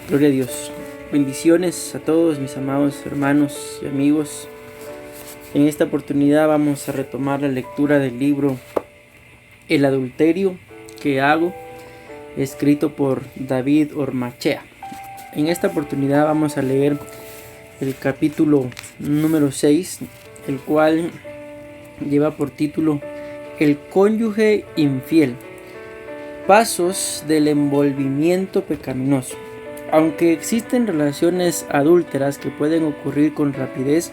Gloria a Dios. Bendiciones a todos mis amados hermanos y amigos. En esta oportunidad vamos a retomar la lectura del libro El adulterio que hago, escrito por David Ormachea. En esta oportunidad vamos a leer el capítulo número 6, el cual lleva por título El cónyuge infiel. Pasos del envolvimiento pecaminoso. Aunque existen relaciones adúlteras que pueden ocurrir con rapidez,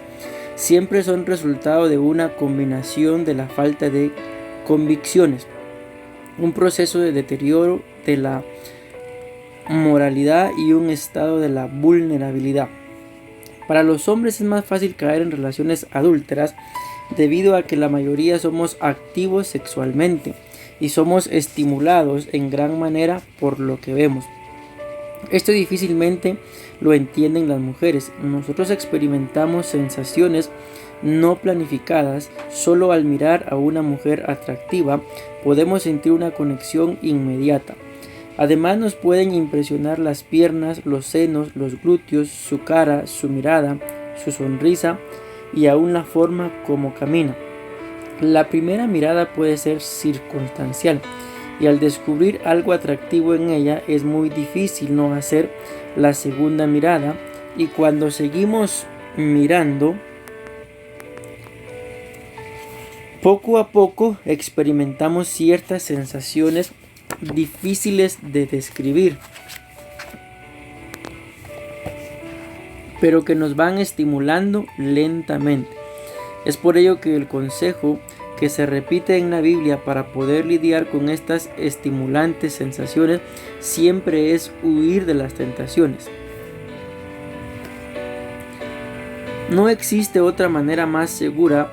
siempre son resultado de una combinación de la falta de convicciones, un proceso de deterioro de la moralidad y un estado de la vulnerabilidad. Para los hombres es más fácil caer en relaciones adúlteras debido a que la mayoría somos activos sexualmente y somos estimulados en gran manera por lo que vemos. Esto difícilmente lo entienden las mujeres. Nosotros experimentamos sensaciones no planificadas. Solo al mirar a una mujer atractiva podemos sentir una conexión inmediata. Además nos pueden impresionar las piernas, los senos, los glúteos, su cara, su mirada, su sonrisa y aún la forma como camina. La primera mirada puede ser circunstancial y al descubrir algo atractivo en ella es muy difícil no hacer la segunda mirada, y cuando seguimos mirando, poco a poco experimentamos ciertas sensaciones difíciles de describir, pero que nos van estimulando lentamente. Es por ello que el consejo que se repite en la Biblia para poder lidiar con estas estimulantes sensaciones siempre es huir de las tentaciones. No existe otra manera más segura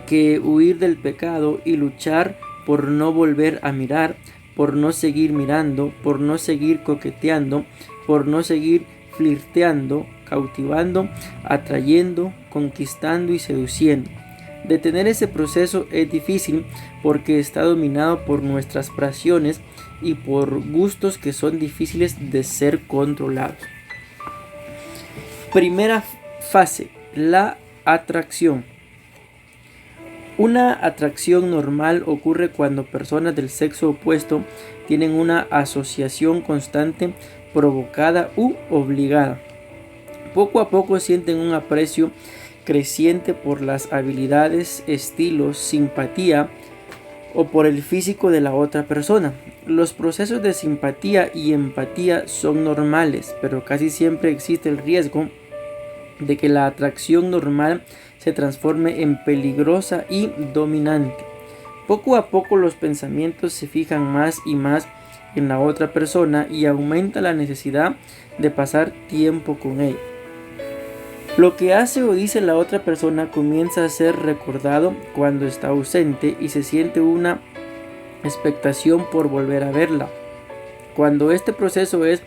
que huir del pecado y luchar por no volver a mirar, por no seguir mirando, por no seguir coqueteando, por no seguir flirteando, cautivando, atrayendo, conquistando y seduciendo. Detener ese proceso es difícil porque está dominado por nuestras pasiones y por gustos que son difíciles de ser controlados. Primera fase: la atracción. Una atracción normal ocurre cuando personas del sexo opuesto tienen una asociación constante, provocada u obligada. Poco a poco sienten un aprecio creciente por las habilidades, estilos, simpatía o por el físico de la otra persona. Los procesos de simpatía y empatía son normales, pero casi siempre existe el riesgo de que la atracción normal se transforme en peligrosa y dominante. Poco a poco los pensamientos se fijan más y más en la otra persona y aumenta la necesidad de pasar tiempo con ella. Lo que hace o dice la otra persona comienza a ser recordado cuando está ausente y se siente una expectación por volver a verla. Cuando este proceso es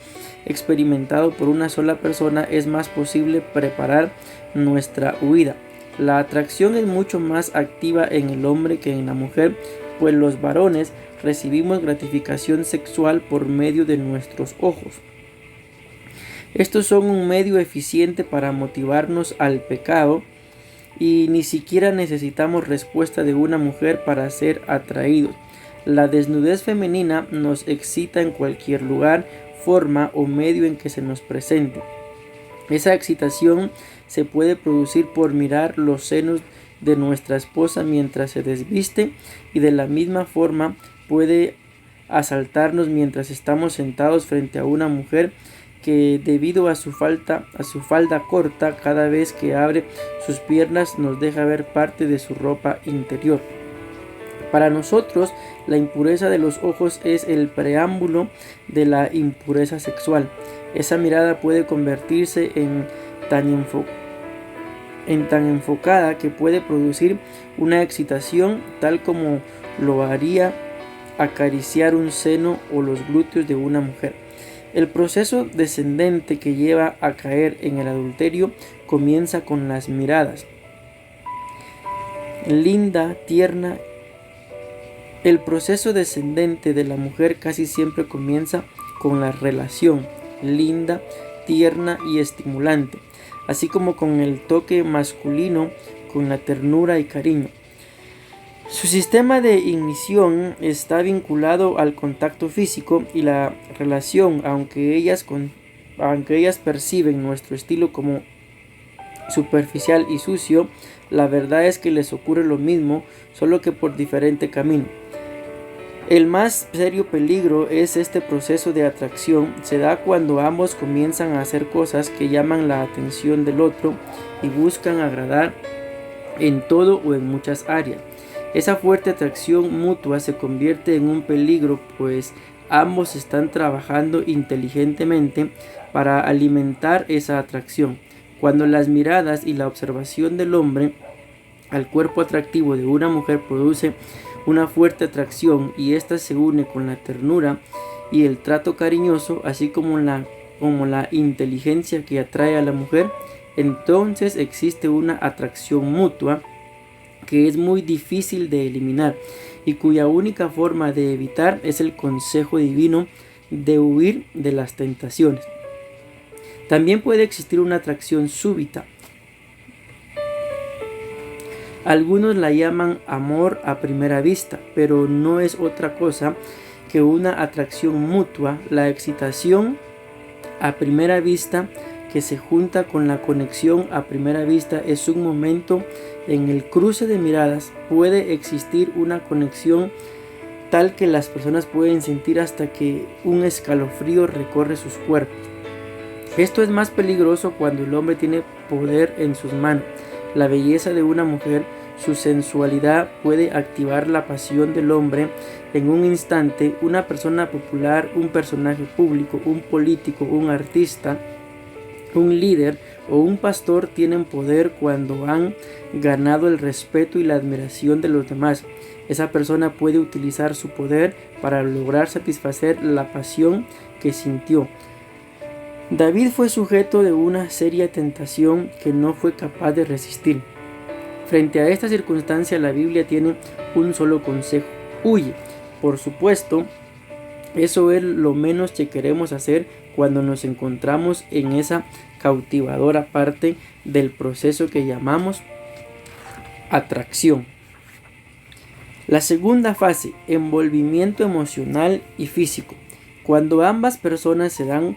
experimentado por una sola persona, es más posible preparar nuestra huida. La atracción es mucho más activa en el hombre que en la mujer, pues los varones recibimos gratificación sexual por medio de nuestros ojos. Estos son un medio eficiente para motivarnos al pecado y ni siquiera necesitamos respuesta de una mujer para ser atraídos. La desnudez femenina nos excita en cualquier lugar, forma o medio en que se nos presente. Esa excitación se puede producir por mirar los senos de nuestra esposa mientras se desviste, y de la misma forma puede asaltarnos mientras estamos sentados frente a una mujer que, debido a su falda corta, cada vez que abre sus piernas nos deja ver parte de su ropa interior. Para nosotros, la impureza de los ojos es el preámbulo de la impureza sexual. Esa mirada puede convertirse en tan enfocada que puede producir una excitación tal como lo haría acariciar un seno o los glúteos de una mujer. El proceso descendente que lleva a caer en el adulterio comienza con las miradas. Linda, tierna. El proceso descendente de la mujer casi siempre comienza con la relación. linda, tierna y estimulante, así como con el toque masculino, con la ternura y cariño. Su sistema de ignición está vinculado al contacto físico y la relación, aunque ellas perciben nuestro estilo como superficial y sucio, la verdad es que les ocurre lo mismo, solo que por diferente camino. El más serio peligro es este proceso de atracción. Se da cuando ambos comienzan a hacer cosas que llaman la atención del otro y buscan agradar en todo o en muchas áreas. Esa fuerte atracción mutua se convierte en un peligro, pues ambos están trabajando inteligentemente para alimentar esa atracción. Cuando las miradas y la observación del hombre al cuerpo atractivo de una mujer produce una fuerte atracción y ésta se une con la ternura y el trato cariñoso, así como la inteligencia que atrae a la mujer, entonces existe una atracción mutua que es muy difícil de eliminar y cuya única forma de evitar es el consejo divino de huir de las tentaciones. También puede existir una atracción súbita. Algunos la llaman amor a primera vista, pero no es otra cosa que una atracción mutua, la excitación a primera vista que se junta con la conexión a primera vista es un momento en el cruce de miradas. Puede existir una conexión tal que las personas pueden sentir hasta que un escalofrío recorre sus cuerpos. Esto es más peligroso cuando el hombre tiene poder en sus manos. La belleza de una mujer, su sensualidad puede activar la pasión del hombre en un instante. Una persona popular, un personaje público, un político, un artista, un líder o un pastor tienen poder cuando han ganado el respeto y la admiración de los demás. Esa persona puede utilizar su poder para lograr satisfacer la pasión que sintió. David fue sujeto de una seria tentación que no fue capaz de resistir. Frente a esta circunstancia, la Biblia tiene un solo consejo: huye. Por supuesto, eso es lo menos que queremos hacer cuando nos encontramos en esa cautivadora parte del proceso que llamamos atracción. La segunda fase, envolvimiento emocional y físico. Cuando ambas personas se dan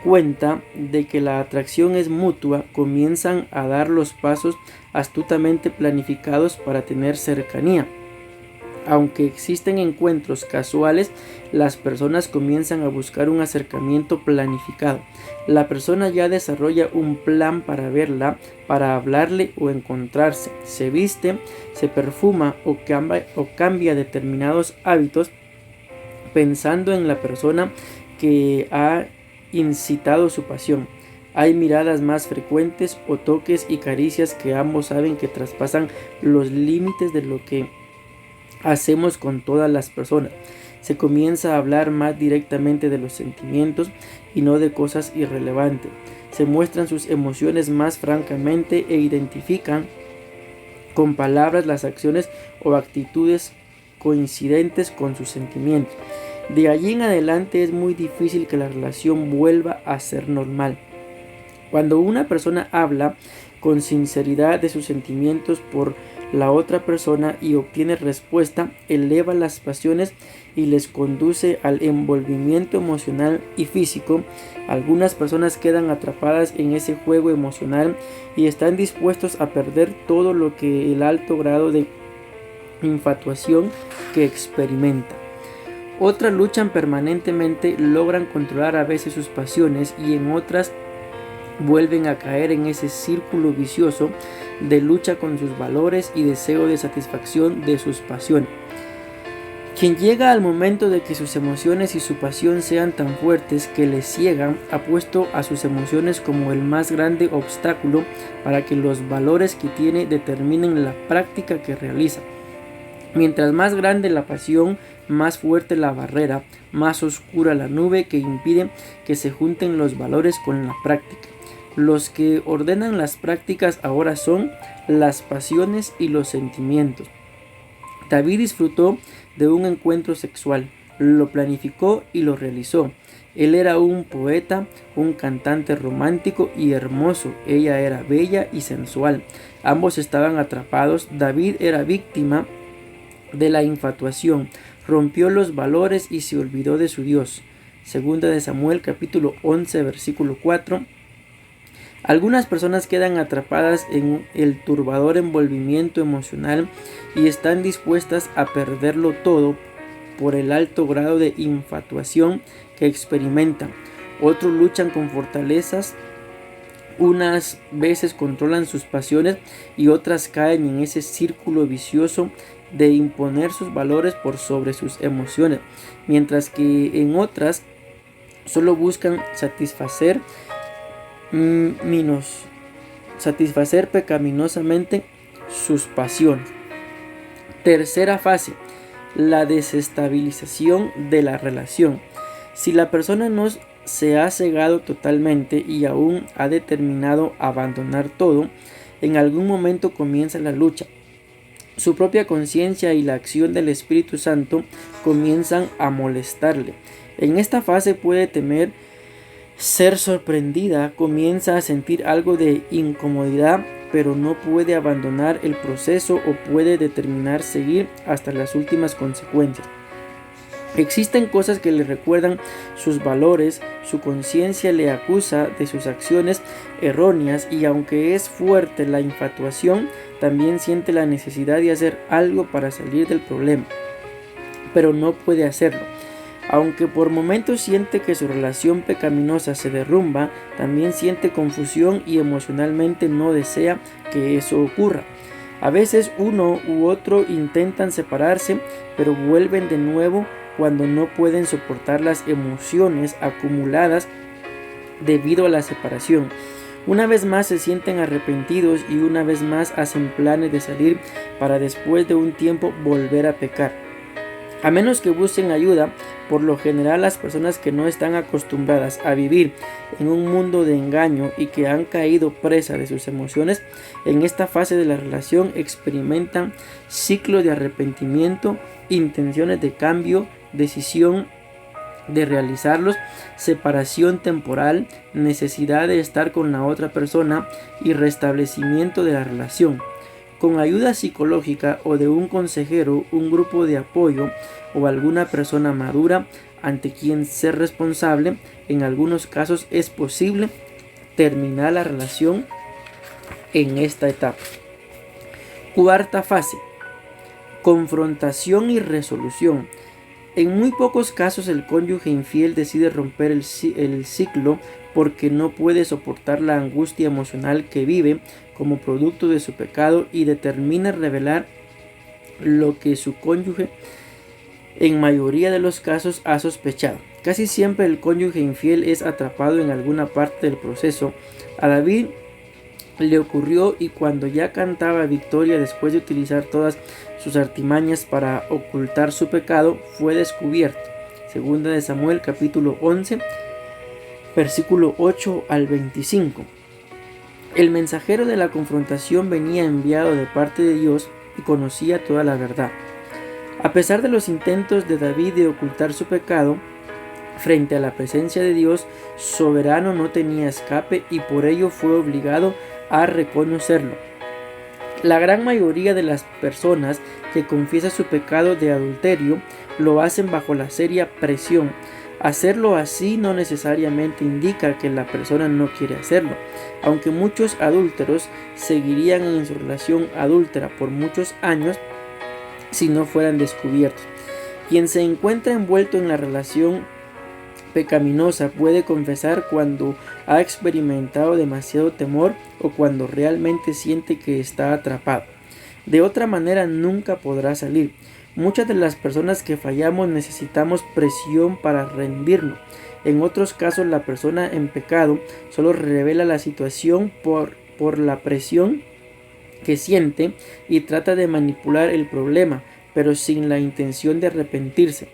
cuenta de que la atracción es mutua, comienzan a dar los pasos astutamente planificados para tener cercanía. Aunque existen encuentros casuales, las personas comienzan a buscar un acercamiento planificado. La persona ya desarrolla un plan para verla, para hablarle o encontrarse. Se viste, se perfuma o cambia determinados hábitos pensando en la persona que ha incitado su pasión. Hay miradas más frecuentes o toques y caricias que ambos saben que traspasan los límites de lo que hacemos con todas las personas. Se comienza a hablar más directamente de los sentimientos y no de cosas irrelevantes. Se muestran sus emociones más francamente e identifican con palabras las acciones o actitudes coincidentes con sus sentimientos. De allí en adelante es muy difícil que la relación vuelva a ser normal. Cuando una persona habla con sinceridad de sus sentimientos por la otra persona y obtiene respuesta, eleva las pasiones y les conduce al envolvimiento emocional y físico. Algunas personas quedan atrapadas en ese juego emocional y están dispuestos a perder todo lo que el alto grado de infatuación que experimentan. Otras luchan permanentemente, logran controlar a veces sus pasiones y en otras vuelven a caer en ese círculo vicioso de lucha con sus valores y deseo de satisfacción de sus pasiones. Quien llega al momento de que sus emociones y su pasión sean tan fuertes que le ciegan, ha puesto a sus emociones como el más grande obstáculo para que los valores que tiene determinen la práctica que realiza. Mientras más grande la pasión, más fuerte la barrera, más oscura la nube que impide que se junten los valores con la práctica. Los que ordenan las prácticas ahora son las pasiones y los sentimientos. David disfrutó de un encuentro sexual, lo planificó y lo realizó. Él era un poeta, un cantante romántico y hermoso. Ella era bella y sensual. Ambos estaban atrapados. David era víctima de la infatuación. Rompió los valores y se olvidó de su Dios. Segunda de Samuel capítulo 11 versículo 4. Algunas personas quedan atrapadas en el turbador envolvimiento emocional y están dispuestas a perderlo todo por el alto grado de infatuación que experimentan. Otros luchan con fortalezas, unas veces controlan sus pasiones y otras caen en ese círculo vicioso de imponer sus valores por sobre sus emociones, mientras que en otras solo buscan satisfacer pecaminosamente sus pasiones. Tercera fase, la desestabilización de la relación. Si la persona no se ha cegado totalmente y aún ha determinado abandonar todo, en algún momento comienza la lucha. Su propia conciencia y la acción del Espíritu Santo comienzan a molestarle. En esta fase puede temer ser sorprendida, comienza a sentir algo de incomodidad, pero no puede abandonar el proceso o puede determinar seguir hasta las últimas consecuencias. Existen cosas que le recuerdan sus valores, su conciencia le acusa de sus acciones erróneas y aunque es fuerte la infatuación, también siente la necesidad de hacer algo para salir del problema, pero no puede hacerlo. Aunque por momentos siente que su relación pecaminosa se derrumba, también siente confusión y emocionalmente no desea que eso ocurra. A veces uno u otro intentan separarse, pero vuelven de nuevo cuando no pueden soportar las emociones acumuladas debido a la separación. Una vez más se sienten arrepentidos y una vez más hacen planes de salir para después de un tiempo volver a pecar. A menos que busquen ayuda, por lo general las personas que no están acostumbradas a vivir en un mundo de engaño y que han caído presa de sus emociones, en esta fase de la relación experimentan ciclos de arrepentimiento, intenciones de cambio, decisión de realizarlos, separación temporal, necesidad de estar con la otra persona y restablecimiento de la relación. Con ayuda psicológica o de un consejero, un grupo de apoyo o alguna persona madura ante quien ser responsable, en algunos casos es posible terminar la relación en esta etapa. Cuarta fase, confrontación y resolución. En muy pocos casos el cónyuge infiel decide romper el ciclo porque no puede soportar la angustia emocional que vive como producto de su pecado y determina revelar lo que su cónyuge en mayoría de los casos ha sospechado. Casi siempre el cónyuge infiel es atrapado en alguna parte del proceso. A David le ocurrió y cuando ya cantaba victoria después de utilizar todas sus artimañas para ocultar su pecado, fue descubierto. Segunda de Samuel capítulo 11 versículo 8 al 25. El mensajero de la confrontación venía enviado de parte de Dios y conocía toda la verdad. A pesar de los intentos de David de ocultar su pecado, frente a la presencia de Dios soberano no tenía escape y por ello fue obligado a reconocerlo. La gran mayoría de las personas que confiesan su pecado de adulterio lo hacen bajo la seria presión. Hacerlo así no necesariamente indica que la persona no quiere hacerlo, aunque muchos adúlteros seguirían en su relación adúltera por muchos años si no fueran descubiertos. Quien se encuentra envuelto en la relación pecaminosa puede confesar cuando ha experimentado demasiado temor o cuando realmente siente que está atrapado. De otra manera nunca podrá salir. Muchas de las personas que fallamos necesitamos presión para rendirnos. En otros casos la persona en pecado solo revela la situación por la presión que siente y trata de manipular el problema, pero sin la intención de arrepentirse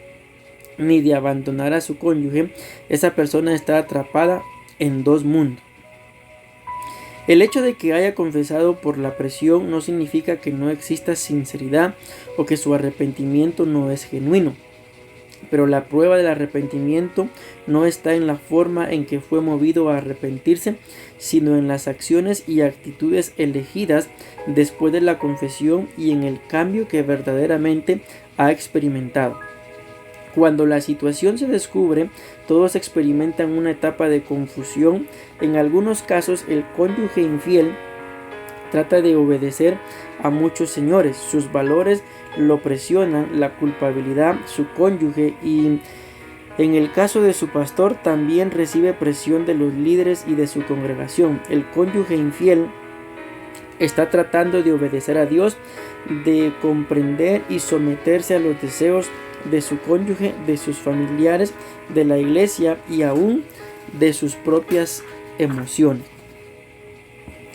ni de abandonar a su cónyuge. Esa persona está atrapada en dos mundos. El hecho de que haya confesado por la presión no significa que no exista sinceridad o que su arrepentimiento no es genuino. Pero la prueba del arrepentimiento no está en la forma en que fue movido a arrepentirse, sino en las acciones y actitudes elegidas después de la confesión y en el cambio que verdaderamente ha experimentado. Cuando la situación se descubre, todos experimentan una etapa de confusión. En algunos casos, el cónyuge infiel trata de obedecer a muchos señores. Sus valores lo presionan, la culpabilidad, su cónyuge, y en el caso de su pastor también recibe presión de los líderes y de su congregación. El cónyuge infiel está tratando de obedecer a Dios, de comprender y someterse a los deseos de su cónyuge, de sus familiares, de la iglesia y aún de sus propias emociones.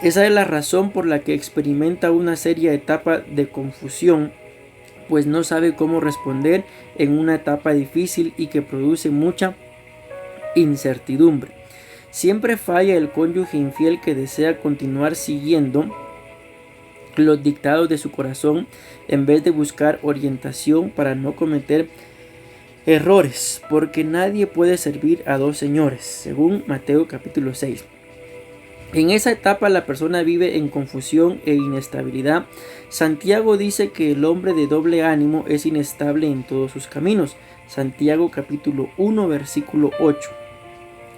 Esa es la razón por la que experimenta una seria etapa de confusión, pues no sabe cómo responder en una etapa difícil y que produce mucha incertidumbre. Siempre falla el cónyuge infiel que desea continuar siguiendo los dictados de su corazón en vez de buscar orientación para no cometer errores, porque nadie puede servir a dos señores, según Mateo capítulo 6. En esa etapa la persona vive en confusión e inestabilidad. Santiago dice que el hombre de doble ánimo es inestable en todos sus caminos. Santiago capítulo 1 versículo 8.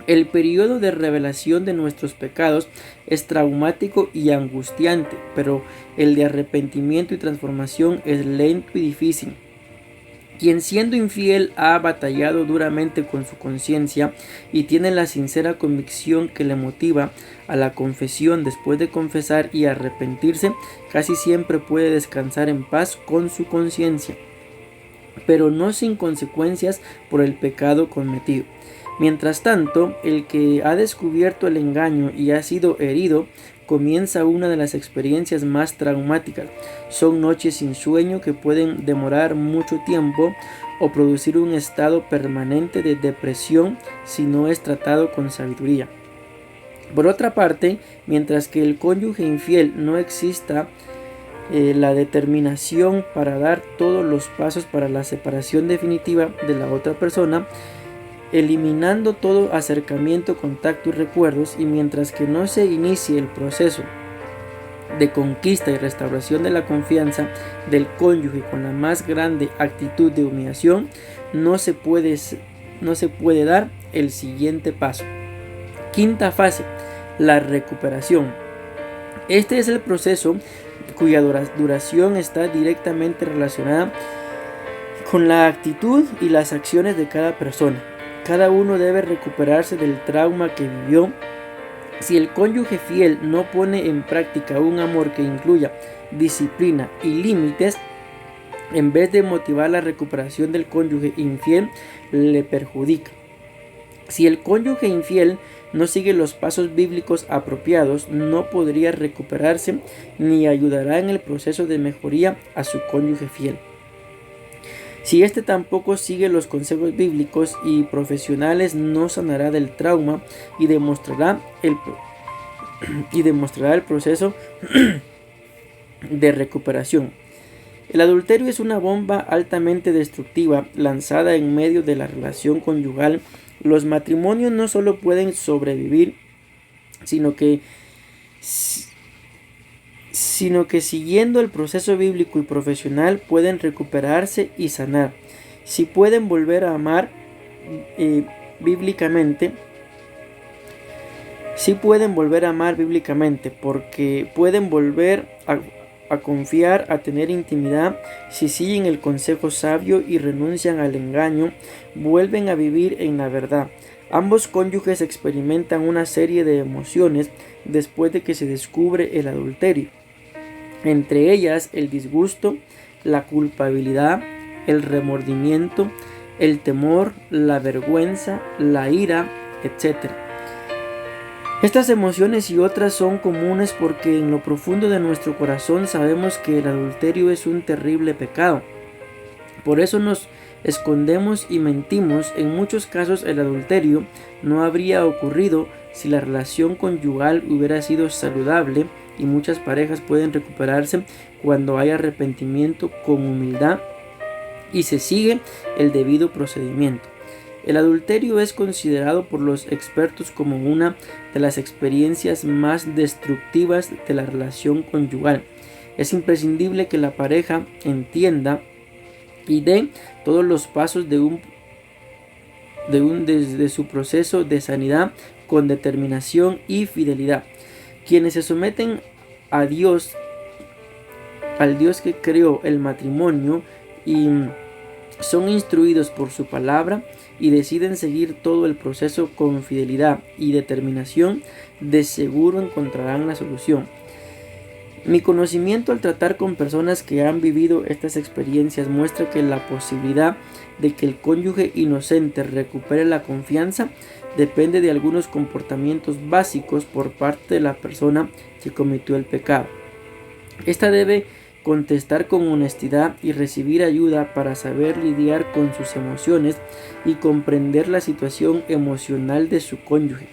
El periodo de revelación de nuestros pecados es traumático y angustiante, pero el de arrepentimiento y transformación es lento y difícil. Quien siendo infiel ha batallado duramente con su conciencia y tiene la sincera convicción que le motiva a la confesión después de confesar y arrepentirse, casi siempre puede descansar en paz con su conciencia, pero no sin consecuencias por el pecado cometido. Mientras tanto, el que ha descubierto el engaño y ha sido herido, comienza una de las experiencias más traumáticas. Son noches sin sueño que pueden demorar mucho tiempo o producir un estado permanente de depresión si no es tratado con sabiduría. Por otra parte, mientras que el cónyuge infiel no exista la determinación para dar todos los pasos para la separación definitiva de la otra persona, eliminando todo acercamiento, contacto y recuerdos, y mientras que no se inicie el proceso de conquista y restauración de la confianza del cónyuge con la más grande actitud de humillación, no se puede dar el siguiente paso. Quinta fase, la recuperación. Este es el proceso cuya duración está directamente relacionada con la actitud y las acciones de cada persona. Cada uno debe recuperarse del trauma que vivió. Si el cónyuge fiel no pone en práctica un amor que incluya disciplina y límites, en vez de motivar la recuperación del cónyuge infiel, le perjudica. Si el cónyuge infiel no sigue los pasos bíblicos apropiados, no podría recuperarse ni ayudará en el proceso de mejoría a su cónyuge fiel. Si éste tampoco sigue los consejos bíblicos y profesionales, no sanará del trauma y demostrará el proceso de recuperación. El adulterio es una bomba altamente destructiva lanzada en medio de la relación conyugal. Los matrimonios no solo pueden sobrevivir, sino que siguiendo el proceso bíblico y profesional pueden recuperarse y sanar. Si pueden volver a amar bíblicamente, porque pueden volver a confiar, a tener intimidad, si siguen el consejo sabio y renuncian al engaño, vuelven a vivir en la verdad. Ambos cónyuges experimentan una serie de emociones después de que se descubre el adulterio. Entre ellas el disgusto, la culpabilidad, el remordimiento, el temor, la vergüenza, la ira, etc. Estas emociones y otras son comunes porque en lo profundo de nuestro corazón sabemos que el adulterio es un terrible pecado. Por eso nos escondemos y mentimos. En muchos casos el adulterio no habría ocurrido si la relación conyugal hubiera sido saludable, y muchas parejas pueden recuperarse cuando hay arrepentimiento con humildad y se sigue el debido procedimiento. El adulterio es considerado por los expertos como una de las experiencias más destructivas de la relación conyugal. Es imprescindible que la pareja entienda y dé todos los pasos desde su proceso de sanidad con determinación y fidelidad. Quienes se someten a Dios, al Dios que creó el matrimonio, y son instruidos por su palabra y deciden seguir todo el proceso con fidelidad y determinación, de seguro encontrarán la solución. Mi conocimiento al tratar con personas que han vivido estas experiencias muestra que la posibilidad de que el cónyuge inocente recupere la confianza depende de algunos comportamientos básicos por parte de la persona que cometió el pecado. Esta debe contestar con honestidad y recibir ayuda para saber lidiar con sus emociones y comprender la situación emocional de su cónyuge.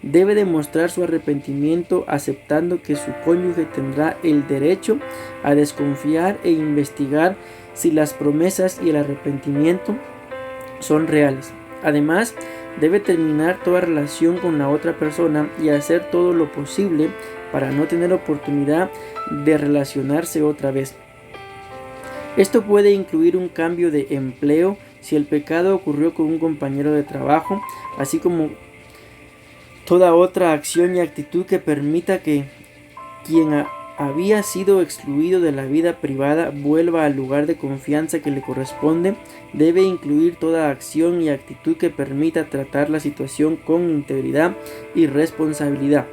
Debe demostrar su arrepentimiento aceptando que su cónyuge tendrá el derecho a desconfiar e investigar si las promesas y el arrepentimiento son reales. Además, debe terminar toda relación con la otra persona y hacer todo lo posible para no tener oportunidad de relacionarse otra vez. Esto puede incluir un cambio de empleo si el pecado ocurrió con un compañero de trabajo, así como toda otra acción y actitud que permita que quien había sido excluido de la vida privada vuelva al lugar de confianza que le corresponde. Debe incluir toda acción y actitud que permita tratar la situación con integridad y responsabilidad.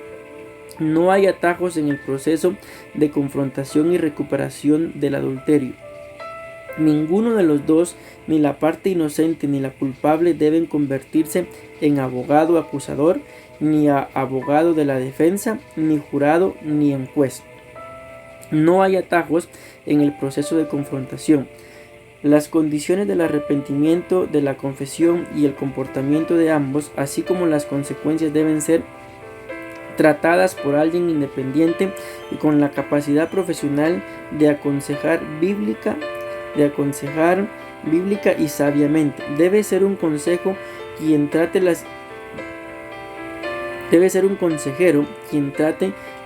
No hay atajos en el proceso de confrontación y recuperación del adulterio. Ninguno de los dos, ni la parte inocente ni la culpable, deben convertirse en abogado acusador, ni a abogado de la defensa, ni jurado, ni en juez. No hay atajos en el proceso de confrontación. Las condiciones del arrepentimiento, de la confesión y el comportamiento de ambos, así como las consecuencias, deben ser tratadas por alguien independiente y con la capacidad profesional de aconsejar bíblica y sabiamente. Debe ser un consejero quien trate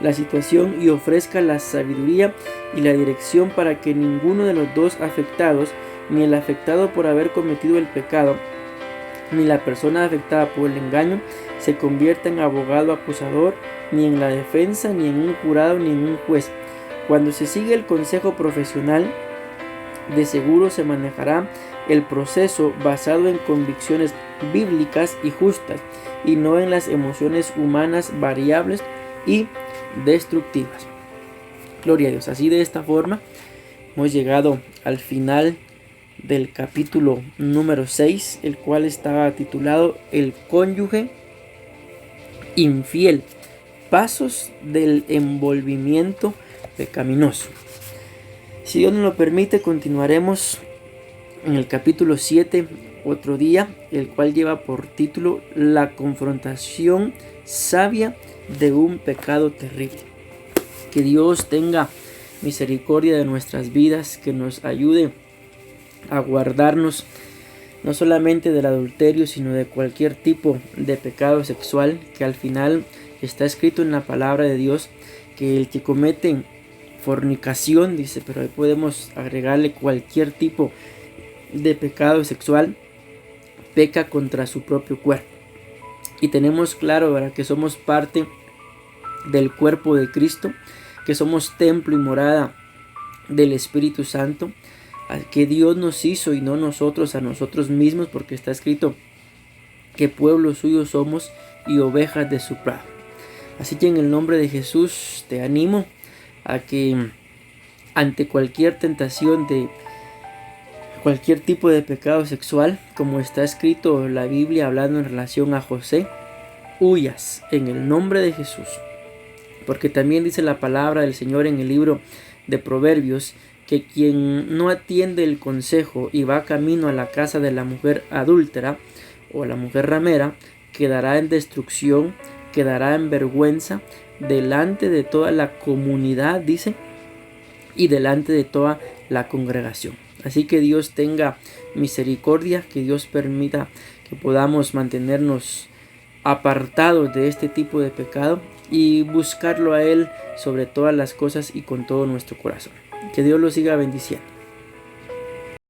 la situación y ofrezca la sabiduría y la dirección para que ninguno de los dos afectados, ni el afectado por haber cometido el pecado, ni la persona afectada por el engaño, se convierta en abogado acusador, ni en la defensa, ni en un jurado, ni en un juez. Cuando se sigue el consejo profesional, de seguro se manejará el proceso basado en convicciones bíblicas y justas, y no en las emociones humanas variables y destructivas. Gloria a Dios. Así, de esta forma hemos llegado al final del capítulo número 6, el cual estaba titulado El cónyuge infiel, pasos del envolvimiento pecaminoso. Si Dios nos lo permite, continuaremos en el capítulo 7 otro día, el cual lleva por título La confrontación sabia de un pecado terrible. Que Dios tenga misericordia de nuestras vidas, que nos ayude a guardarnos no solamente del adulterio, sino de cualquier tipo de pecado sexual, que al final está escrito en la palabra de Dios que el que comete fornicación, dice, pero ahí podemos agregarle cualquier tipo de pecado sexual, peca contra su propio cuerpo. Y tenemos claro, ¿verdad?, que somos parte del cuerpo de Cristo, que somos templo y morada del Espíritu Santo, que Dios nos hizo y no nosotros a nosotros mismos, porque está escrito que pueblo suyo somos y ovejas de su prado. Así que en el nombre de Jesús te animo a que ante cualquier tentación de cualquier tipo de pecado sexual, como está escrito en la Biblia hablando en relación a José, huyas en el nombre de Jesús. Porque también dice la palabra del Señor en el libro de Proverbios que quien no atiende el consejo y va camino a la casa de la mujer adúltera o la mujer ramera, quedará en destrucción, quedará en vergüenza delante de toda la comunidad, dice, y delante de toda la congregación. Así que Dios tenga misericordia, que Dios permita que podamos mantenernos apartados de este tipo de pecado y buscarlo a Él sobre todas las cosas y con todo nuestro corazón. Que Dios los siga bendiciendo.